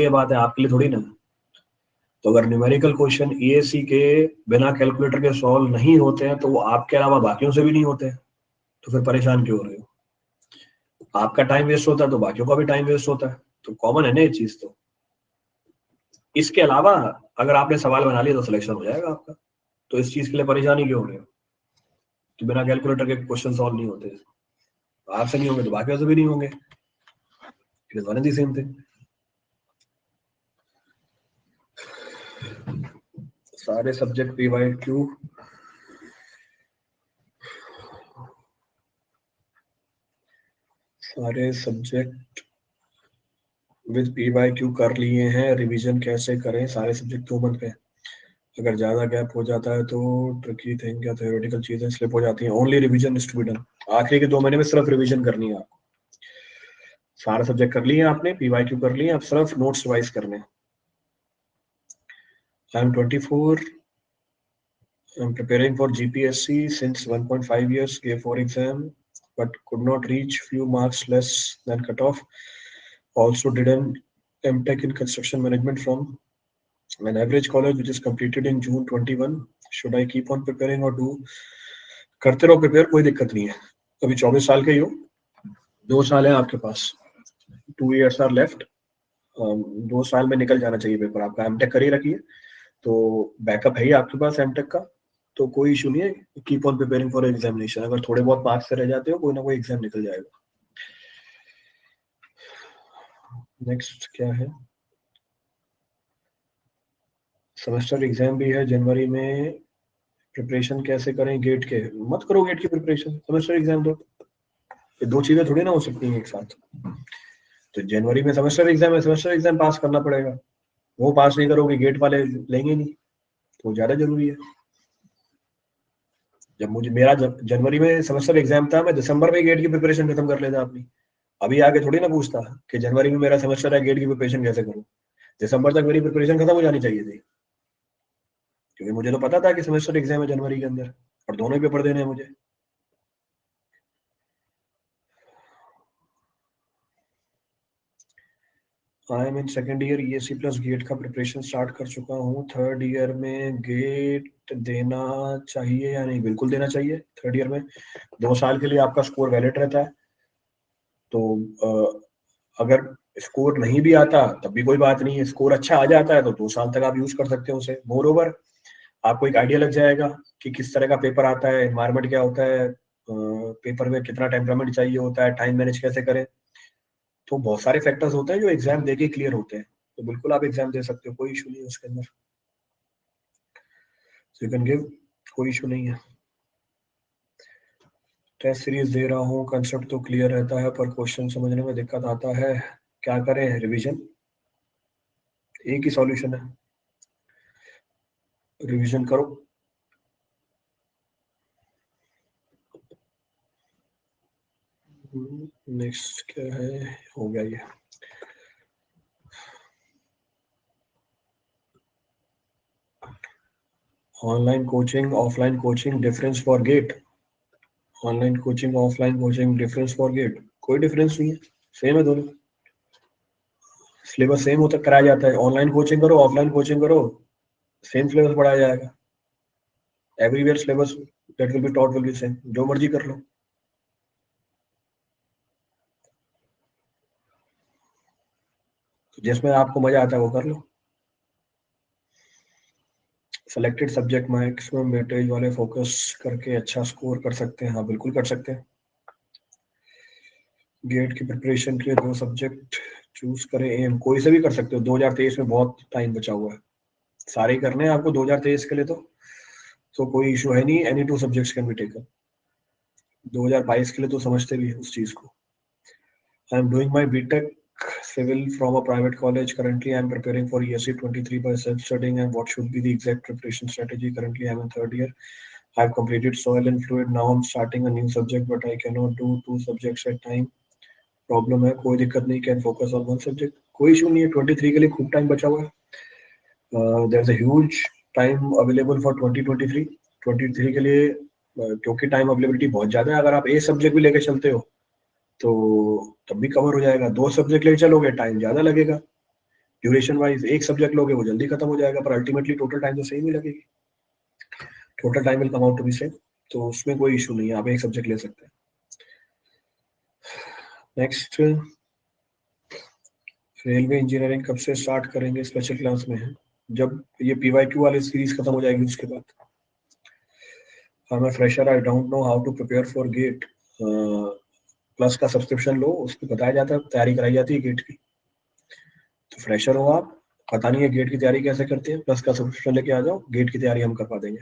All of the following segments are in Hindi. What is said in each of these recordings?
लिए बात है, आपके लिए थोड़ी ना। तो अगर न्यूमेरिकल क्वेश्चन ईएसी के बिना कैलकुलेटर के सॉल्व नहीं होते हैं तो वो आपके अलावा बाकियों से भी नहीं होते हैं, तो फिर परेशान क्यों हो रहे हो? आपका टाइम वेस्ट होता है तो बाकियों का भी टाइम वेस्ट होता है, तो कॉमन है ना ये चीज। तो इसके अलावा अगर आपने सवाल बना लिया तो सिलेक्शन हो जाएगा आपका, तो इस चीज के लिए परेशानी क्यों हो रहे हो कि बिना कैलकुलेटर के क्वेश्चन सॉल्व नहीं होते? आपसे नहीं होंगे तो बाकियों से भी नहीं होंगे, it is one and the same thing. सारे सब्जेक्ट पी बाई क्यू, सारे subject with P by Q कर लिए हैं। रिवीजन कैसे करें? सारे सब्जेक्ट 2 मंथ पे, अगर ज्यादा गैप हो जाता है तो ट्रिकी थिंग या थ्योरेटिकल चीजें स्लिप हो जाती हैं। Only revision is to be done. आखिरी के 2 महीने में सिर्फ रिवीजन करनी है आपको। सारे सब्जेक्ट कर लिए आपने, पी बाई क्यू कर लिए, अब सिर्फ नोट्स रिवाइज करने। I am 24, I am preparing for GPSC since 1.5 years, gave 4 exam but could not reach few marks less than cutoff. Also did an MTech in construction management from an average college which is completed in June 21. Should I keep on preparing or do? करते रहो प्रिपेयर, कोई दिक्कत नहीं है। अभी 24 साल के ही हो, 2 साल है आपके पास, 2 years आर लेफ्ट। 2 साल में निकल जाना चाहिए पेपर आपका। एमटेक कर ही रखिए तो बैकअप है ही आपके पास एमटेक का, तो कोई इशू नहीं है। Keep on preparing for examination. अगर थोड़े बहुत मार्क्स से रह जाते हो, कोई ना कोई एग्जाम निकल जाएगा। नेक्स्ट क्या है? सेमेस्टर एग्जाम भी है जनवरी में, प्रिपरेशन कैसे करें गेट के? मत करो गेट की प्रिपरेशन, सेमेस्टर एग्जाम दो। ये 2 चीजें थोड़ी ना हो सकती हैं एक साथ। तो जनवरी में सेमेस्टर एग्जाम है, सेमेस्टर एग्जाम पास करना पड़ेगा। वो पास नहीं करोगे गेट वाले लेंगे नहीं, तो ज्यादा जरूरी है। जब मुझे मेरा जब जनवरी में सेमेस्टर एग्जाम था, मैं दिसंबर में गेट की प्रिपरेशन खत्म कर लेता अपनी। अभी आके थोड़ी ना पूछता कि जनवरी में मेरा सेमेस्टर है, गेट की प्रिपरेशन कैसे करूं। दिसंबर तक मेरी प्रिपरेशन खत्म हो जानी चाहिए थी, क्योंकि मुझे तो पता था कि सेमेस्टर एग्जाम है जनवरी के अंदर और दोनों ही पेपर देने हैं मुझे। I am in second year, ESC plus GATE का प्रिपरेशन स्टार्ट कर चुका हूँ। थर्ड ईयर में गेट देना चाहिए या नहीं? बिल्कुल देना चाहिए। थर्ड ईयर में 2 साल के लिए आपका स्कोर वैलिड रहता है, तो अगर स्कोर नहीं भी आता तब भी कोई बात नहीं है। स्कोर अच्छा आ जाता है तो 2 साल तक आप यूज कर सकते हो उसे। मोर ओवर आपको एक आइडिया लग जाएगा कि किस तरह का पेपर आता है, एनवायरमेंट क्या होता है, पेपर में कितना टेम्परामेंट चाहिए होता है, टाइम मैनेज कैसे करें। तो बहुत सारे फैक्टर्स होते हैं जो एग्जाम देके क्लियर होते हैं, तो बिल्कुल आप एग्जाम दे सकते हो, कोई इशू नहीं है उसके अंदर। यू कैन गिव, कोई इशू नहीं है। टेस्ट सीरीज दे रहा हूँ, कंसेप्ट तो क्लियर रहता है पर क्वेश्चन समझने में दिक्कत आता है, क्या करें? रिवीजन एक ही सॉल्यूशन है, रिवीजन करो। नेक्स्ट क्या है? हो गया ये। Online coaching offline coaching difference for GATE? Online coaching offline coaching difference for GATE? कोई डिफरेंस नहीं है, सेम है दोनों। सिलेबस सेम होता कराया जाता है। ऑनलाइन कोचिंग करो ऑफलाइन कोचिंग करो, सेम सिलेबस पढ़ाया जाएगा। Everywhere syllabus that will be taught will be same, जो मर्जी कर लो। जिसमें आपको मजा आता है वो कर लो। सेलेक्टेड सब्जेक्ट मैक्सिमम वेटेज वाले फोकस करके अच्छा स्कोर कर सकते हैं? हाँ बिल्कुल कर सकते हैं। गेट की प्रिपरेशन के लिए 2 सब्जेक्ट चूज करें। एम कोई से भी कर सकते हो, 2023 में बहुत टाइम बचा हुआ है, सारे ही करने हैं आपको 2023 के लिए। तो कोई इशू है नहीं, any 2 subjects can be taken. 2022 के लिए तो समझते भी है उस चीज को। I am doing my BTech civil from a private college. Currently, I am preparing for ESC 23 by self-studying. And what should be the exact preparation strategy? Currently, I am in third year. I have completed soil and fluid. Now I'm starting a new subject, but I cannot do 2 subjects at time. Problem है, कोई दिक्कत नहीं, can focus on one subject, कोई इशू नहीं है। 23 के लिए खूब टाइम बचा हुआ है। There is a huge time available for 2023। 23 के लिए क्योंकि टाइम अवेलेबिलिटी बहुत ज्यादा है। अगर आप ए सब्जेक्ट भी लेके चलते हो तो तब भी कवर हो जाएगा। 2 सब्जेक्ट लेके चलोगे टाइम ज्यादा लगेगा, ड्यूरेशन वाइज एक सब्जेक्ट लोगे वो जल्दी खत्म हो जाएगा, पर अल्टीमेटली टोटल टाइम तो सेम ही लगेगी, total time will come out to be same, तो उसमें कोई इशू नहीं है, आप एक सब्जेक्ट ले सकते हैं। नेक्स्ट, रेलवे इंजीनियरिंग कब से स्टार्ट करेंगे? स्पेशल क्लास में है, जब ये PYQ वाली सीरीज खत्म हो जाएगी उसके बाद। I am a fresher, I don't know how to prepare for GATE. Plus का सब्सक्रिप्शन लो, उसमें बताया जाता है, तैयारी कराई जाती है गेट की। तो फ्रेशर हो आप, पता नहीं है गेट की तैयारी कैसे करते हैं, प्लस का सब्सक्रिप्शन लेके आ जाओ, गेट की तैयारी हम करवा देंगे।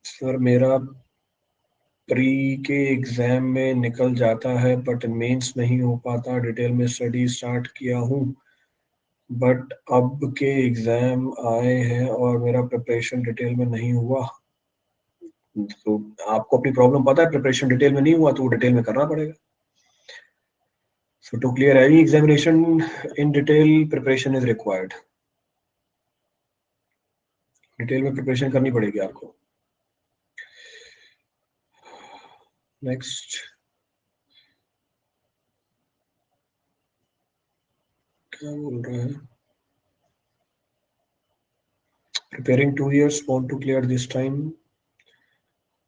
सर मेरा प्री के एग्जाम में निकल जाता है बट मेंस नहीं हो पाता, डिटेल में स्टडी स्टार्ट किया हूँ बट अब के एग्जाम आए हैं और मेरा प्रिपरेशन डिटेल में नहीं हुआ। तो आपको अपनी प्रॉब्लम पता है, प्रिपरेशन डिटेल में नहीं हुआ तो वो डिटेल में करना पड़ेगा। So to clear any examination in detail, preparation is required. Detail में प्रिपरेशन करनी पड़ेगी आपको। नेक्स्ट, क्या बोल रहे हैं? Preparing 2 years, want to clear this time,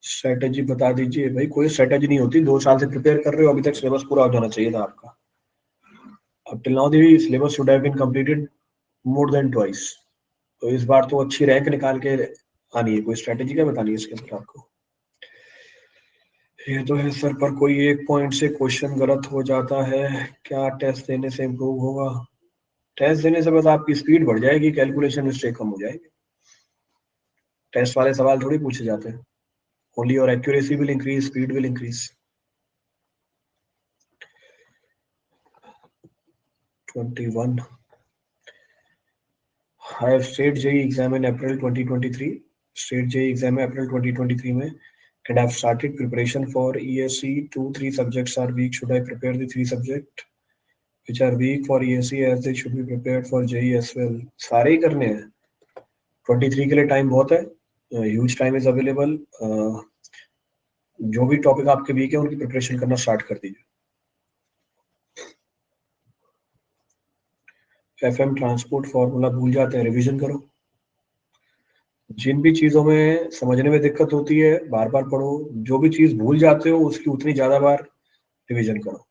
strategy बता दीजिए। भाई कोई स्ट्रेटेजी नहीं होती, 2 साल से प्रिपेयर कर रहे हो, अभी तक सिलेबस पूरा हो जाना चाहिए था आपका। अब till now the syllabus should have been completed more than twice, तो इस बार तो अच्छी रैंक निकाल के आनी है, कोई स्ट्रेटेजी क्या बतानी है इसके अंदर आपको? ये तो है सर, पर कोई एक पॉइंट से क्वेश्चन गलत हो जाता है, क्या टेस्ट देने से इम्प्रूव होगा? टेस्ट देने से बस आपकी स्पीड बढ़ जाएगी, कैलकुलेशन मिस्टेक कम हो जाएगी। टेस्ट वाले सवाल थोड़ी पूछे जाते हैं, only your accuracy will increase, speed will increase. 21, I have state JEE exam in April 2023. State JEE exam है April 2023 में, and I've started preparation for ESE. 2-3 subjects are weak. Should I prepare the 3 subjects which are weak for ESE as they should be prepared for JEE as well? सारे ही करने हैं। 23 के लिए टाइम बहुत है, ह्यूज टाइम इज अवेलेबल। जो भी टॉपिक आपके वीक है उनकी प्रिपरेशन करना स्टार्ट कर दीजिए। FM ट्रांसपोर्ट फॉर्मूला भूल जाते हैं, रिवीजन करो। जिन भी चीजों में समझने में दिक्कत होती है बार बार पढ़ो, जो भी चीज भूल जाते हो उसकी उतनी ज्यादा बार रिवीजन करो।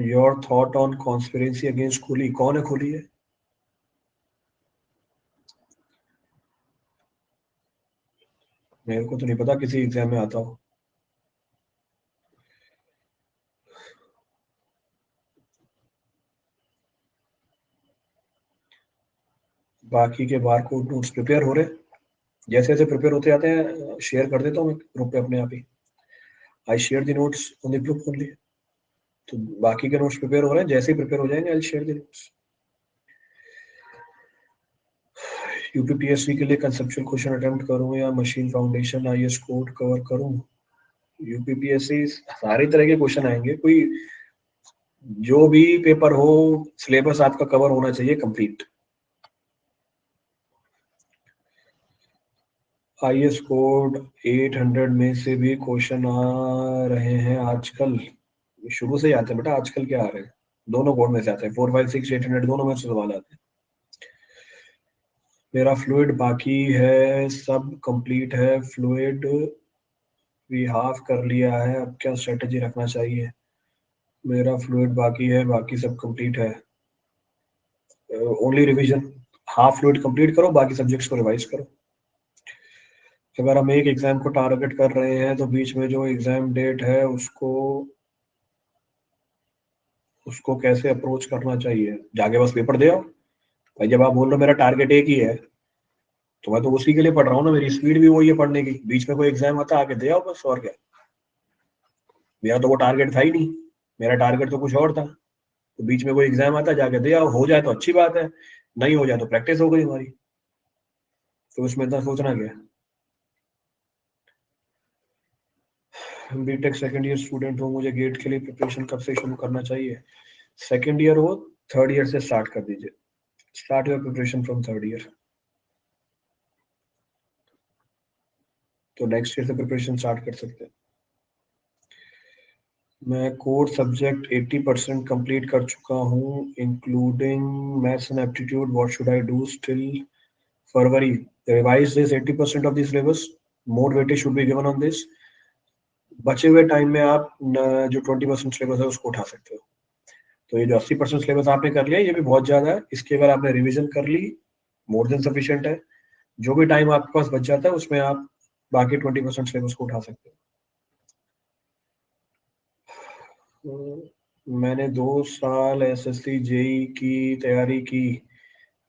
Your thought on conspiracy against खोली, कौन है खोली है? मेरे को तो नहीं पता किसी एग्जाम में आता हो। बाकी के बार कोड नोट्स प्रिपेयर हो रहे हैं, जैसे जैसे प्रिपेयर होते जाते हैं शेयर कर देता हूँ मैं ग्रुप पे अपने आप ही। I share the notes on the group only. तो बाकी के नोट्स प्रिपेयर हो रहे हैं, जैसे ही प्रिपेयर हो जाएंगे I share the notes. UPPSC के लिए कंसेप्चुअल क्वेश्चन अटेम्प्ट करूं या machine foundation IS code cover करूं? यूपीपीएससी सारी तरह के क्वेश्चन आएंगे, कोई जो भी पेपर हो सिलेबस आपका कवर होना चाहिए कंप्लीट। आईएस कोड 800 में से भी क्वेश्चन आ रहे हैं आजकल, शुरू से ही आते हैं बेटा, आजकल क्या आ रहे हैं, दोनों कोड में से आते हैं, 4, 5, 6, 800 दोनों में से सवाल आते हैं। मेरा फ्लूइड बाकी है, सब कंप्लीट है, फ्लूइड भी हाफ कर लिया है, अब क्या स्ट्रेटेजी रखना चाहिए? मेरा फ्लूइड बाकी है, बाकी सब कंप्लीट है, only revision. Half fluid complete करो, बाकी सब्जेक्ट्स को रिवाइज करो। अगर हम एक एग्जाम को टारगेट कर रहे हैं तो बीच में जो एग्जाम डेट है उसको उसको कैसे अप्रोच करना चाहिए? जाके बस पेपर दे आओ। भाई जब आप बोल रहे हो मेरा टारगेट एक ही है, तो मैं तो उसी के लिए पढ़ रहा हूँ ना, मेरी स्पीड भी वही है पढ़ने की। बीच में कोई एग्जाम आता आके दे आओ बस, और क्या। मेरा तो वो टारगेट था ही नहीं, मेरा टारगेट तो कुछ और था। तो बीच में कोई एग्जाम आता जाके दे आओ, हो जाए तो अच्छी बात है, नहीं हो जाए तो प्रैक्टिस हो गई हमारी। तो उसमें इतना सोचना क्या है? बीटेक सेकंड ईयर स्टूडेंट हूँ, मुझे गेट के लिए प्रिपरेशन कब से शुरू करना चाहिए? सेकंड ईयर हो, थर्ड ईयर से स्टार्ट कर दीजिए। Start your preparation from third year. तो नेक्स्ट ईयर से प्रिपरेशन स्टार्ट कर सकते हैं। मैं कोर सब्जेक्ट 80% कंप्लीट कर चुका हूँ including maths and aptitude. What should I do still February? Revise this 80% of the syllabus. More weightage should be given on this. बचे हुए टाइम में आप जो 20% सिलेबस है उसको उठा सकते हो. तो ये जो 80% सिलेबस आपने कर लिया ये भी बहुत ज्यादा है. इसके अगर आपने रिवीजन कर ली मोर देन सफिशिएंट है. जो भी टाइम आपके पास बच जाता है उसमें आप बाकी 20% सिलेबस को उठा सकते हो. मैंने 2 साल एसएससी जेई की तैयारी की,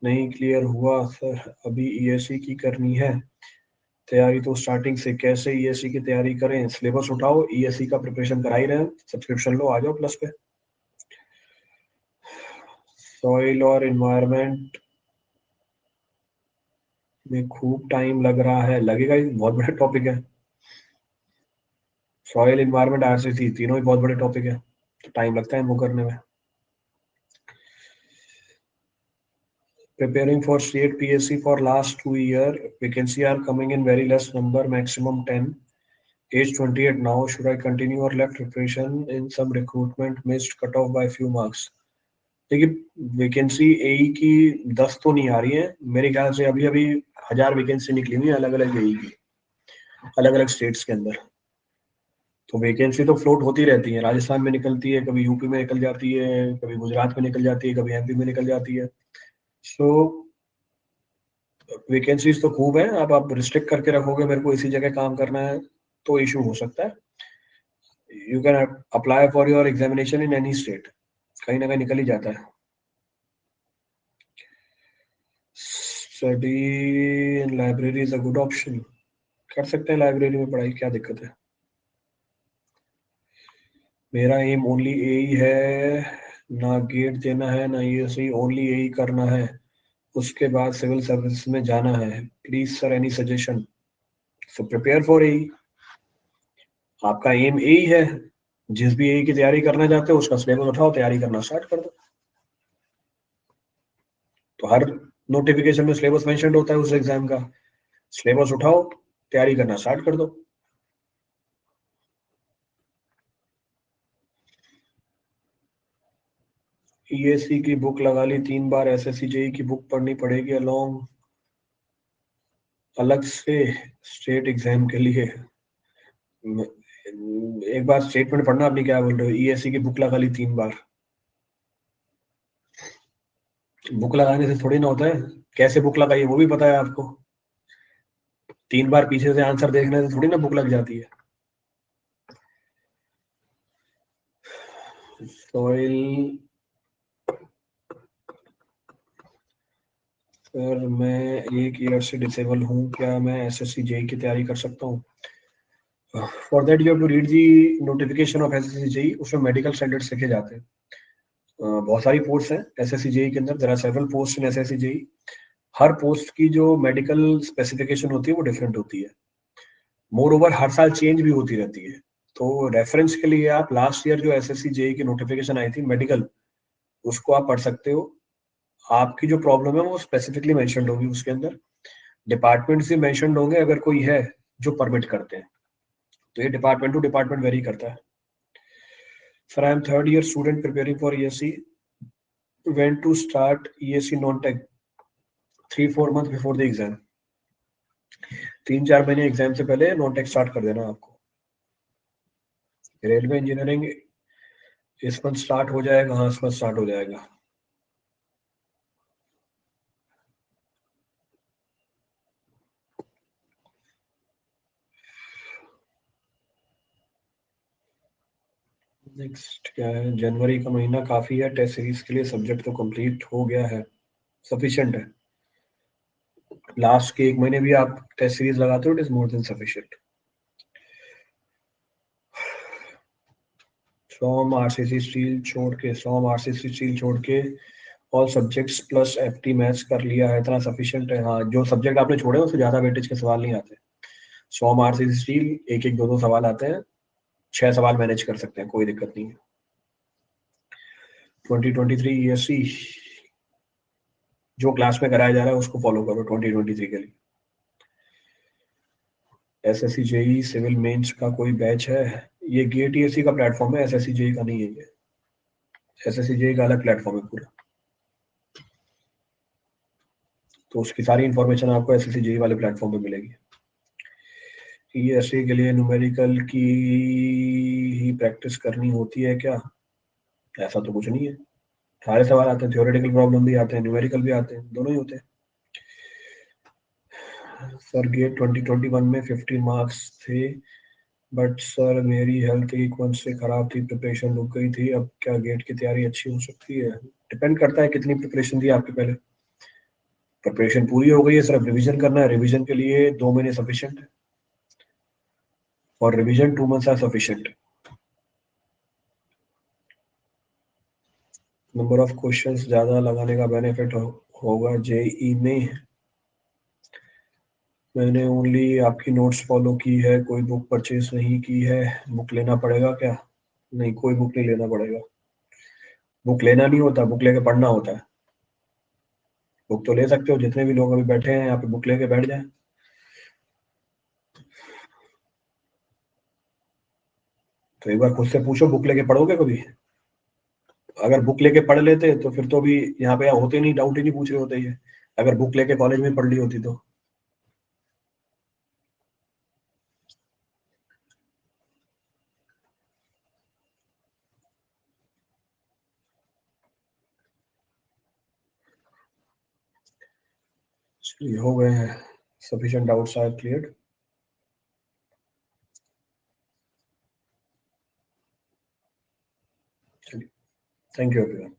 नहीं क्लियर हुआ सर. अभी ईएससी की करनी है तैयारी, तो स्टार्टिंग से कैसे ईएससी की तैयारी करें? सिलेबस उठाओ, ईएससी का प्रिपरेशन करा ही रहे हैं, सब्सक्रिप्शन लो, आ जाओ प्लस पे. सॉइल और इन्वायरमेंट में खूब टाइम लग रहा है. लगेगा ही, बहुत बड़ा टॉपिक है. सॉइल, इन्वायरमेंट, आरसीसी तीनों ही बहुत बड़े टॉपिक है, तो टाइम लगता है इनको करने में. Preparing for state PSC for last 2 year. Vacancy are coming in very less number, maximum 10. Age 28 now. Should I continue or left preparation in some recruitment missed cut off by few marks? देखिए वैकेंसी एई की 10 तो नहीं आ रही है मेरे ख्याल से. अभी अभी 1000 वैकेंसी निकली हुई है अलग अलग एई की, अलग अलग स्टेट्स के अंदर. तो वैकेंसी तो फ्लोट होती रहती है. राजस्थान में निकलती है, कभी यूपी में निकल जाती है, कभी गुजरात में निकल जाती है, कभी एमपी में निकल जाती है. सो वैकेंसीज तो खूब है. अब आप रिस्ट्रिक्ट करके रखोगे मेरे को इसी जगह काम करना है तो इशू हो सकता है. You can apply for your examination in any state, कहीं ना कहीं निकल ही जाता है. Study in library is a good option. कर सकते हैं लाइब्रेरी में पढ़ाई, क्या दिक्कत है. मेरा एम ओनली यही है, ना गेट देना है ना ईएससी, ओनली यही करना है. उसके बाद सिविल सर्विस में जाना है. Please sir any suggestion. So prepare for यही. आपका एम यही है, जिस भी यही की तैयारी करना चाहते हो उसका सिलेबस उठाओ, तैयारी करना स्टार्ट कर दो. तो हर नोटिफिकेशन में सिलेबस मेंशन होता है उस एग्जाम का. सिलेबस उठाओ, तैयारी करना स्टार्ट कर दो. ईएससी की बुक लगा ली 3 बार, एसएससी जेई की बुक पढ़नी पड़ेगी अलोंग अलग से स्टेट एग्जाम के लिए? एक बार स्टेटमेंट पढ़ना, आपने क्या बोल रहे हो? ईएससी की बुक लगा ली 3 बार, बुक लगाने से थोड़ी ना होता है. कैसे बुक लगाई है वो भी पता है आपको. 3 बार पीछे से आंसर देखने से थोड़ी ना बुक लग जाती है. सॉइल सर मैं 1 ईयर से डिसेबल हूँ, क्या मैं एसएससी जेई की तैयारी कर सकता हूँ? For that you have to read the notification of SSC JE. उसमें मेडिकल स्टैंडर्ड्स लिखे जाते हैं. बहुत सारी पोस्ट हैं एसएससी जेई के अंदर. There are several post in SSC JE. हर पोस्ट की जो मेडिकल स्पेसिफिकेशन होती है वो डिफरेंट होती है. मोर ओवर हर साल चेंज भी होती रहती है. तो रेफरेंस के लिए आप लास्ट ईयर जो एसएससी जेई की नोटिफिकेशन आई थी मेडिकल, उसको आप पढ़ सकते हो. आपकी जो प्रॉब्लम है वो स्पेसिफिकली मेंशन्ड होगी उसके अंदर. डिपार्टमेंट से मेंशन्ड होंगे अगर कोई है जो परमिट करते हैं. तो ये डिपार्टमेंट टू डिपार्टमेंट वेरी करता है. Sir I am third year student preparing for ESC. When to start ESC non tech? 3-4 month before the exam. 3-4 महीने एग्जाम से पहले नॉन टेक स्टार्ट कर देना आपको. रेलवे इंजीनियरिंग इस मंथ स्टार्ट हो जाएगा. हाँ इस मंथ स्टार्ट हो जाएगा. नेक्स्ट क्या है? जनवरी का महीना काफी है टेस्ट सीरीज के लिए, सब्जेक्ट तो कंप्लीट हो गया है, सफिशिएंट है. लास्ट के 1 महीने भी आप टेस्ट सीरीज लगाते हो, it is more than sufficient. From RCC steel छोड़ के all subjects plus FT maths कर लिया है, इतना सफिशिएंट है. हाँ जो सब्जेक्ट आपने छोड़े उससे ज्यादा वेटेज के सवाल नहीं आते. फ्रॉम आरसीसी स्टील एक एक दो दो सवाल आते हैं. 6 सवाल मैनेज कर सकते हैं, कोई दिक्कत नहीं है. 2023 ईएससी जो क्लास में कराया जा रहा है उसको फॉलो करो 2023 के लिए. एसएससी जेई सिविल मेंस का कोई बैच है? ये गेट ईएससी का प्लेटफॉर्म है, एसएससी जेई का नहीं है। ये एसएससी जेई का अलग प्लेटफॉर्म है पूरा, तो उसकी सारी इंफॉर्मेशन आपको एसएससी जेई वाले प्लेटफॉर्म पे मिलेगी। ईएससी के लिए न्यूमेरिकल की ही प्रैक्टिस करनी होती है क्या? ऐसा तो कुछ नहीं है, सारे सवाल आते हैं, थ्योरेटिकल प्रॉब्लम भी आते हैं, न्यूमेरिकल भी आते हैं, दोनों ही होते हैं। सर गेट 2021 में 15 मार्क्स थे, बट सर मेरी हेल्थ एक मंथ से खराब थी, प्रिपरेशन रुक गई थी, अब क्या गेट की तैयारी अच्छी हो सकती है? डिपेंड करता है कितनी प्रिपरेशन थी आपके पहले। प्रिपरेशन पूरी हो गई है, सिर्फ रिवीजन करना है, रिवीजन के लिए 2 महीने सफिशिएंट है, और revision 2 months are sufficient. Number of questions ज्यादा लगाने का बेनिफिट होगा जेई में? मैंने ओनली आपकी नोट्स फॉलो की है, कोई बुक परचेज नहीं की है। बुक लेना पड़ेगा क्या? नहीं, कोई बुक नहीं लेना पड़ेगा। बुक लेना नहीं होता, बुक लेके पढ़ना होता है। बुक तो ले सकते हो, जितने भी लोग अभी बैठे हैं यहाँ पे बुक लेके बैठ जाए। तो एक बार खुद से पूछो, बुक लेके पढ़ोगे कभी? अगर बुक लेके पढ़ लेते तो फिर तो भी यहाँ पे होते नहीं, डाउट ही नहीं पूछ रहे होते ये, अगर बुक लेके कॉलेज में पढ़ ली होती तो। चलिए, हो गए हैं, सफिशिएंट डाउट्स आर क्लियर। चलिए, थैंक यू एवरीवन।